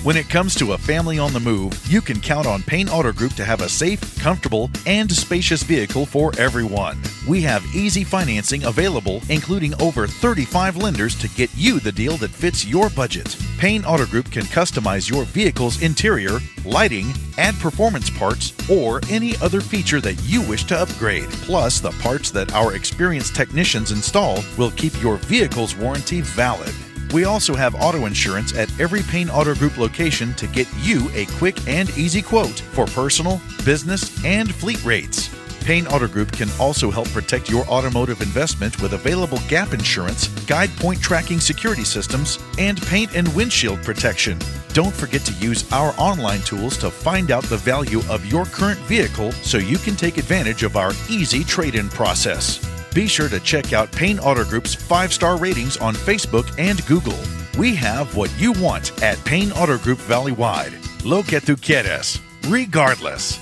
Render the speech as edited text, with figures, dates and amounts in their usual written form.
When it comes to a family on the move, you can count on Payne Auto Group to have a safe, comfortable, and spacious vehicle for everyone. We have easy financing available, including over 35 lenders to get you the deal that fits your budget. Payne Auto Group can customize your vehicle's interior, lighting, add performance parts, or any other feature that you wish to upgrade. Plus, the parts that our experienced technicians install will keep your vehicle's warranty valid. We also have auto insurance at every Payne Auto Group location to get you a quick and easy quote for personal, business, and fleet rates. Payne Auto Group can also help protect your automotive investment with available gap insurance, guide point tracking security systems, and paint and windshield protection. Don't forget to use our online tools to find out the value of your current vehicle so you can take advantage of our easy trade-in process. Be sure to check out Payne Auto Group's 5-star ratings on Facebook and Google. We have what you want at Payne Auto Group Valley-wide. Lo que tú quieres, regardless.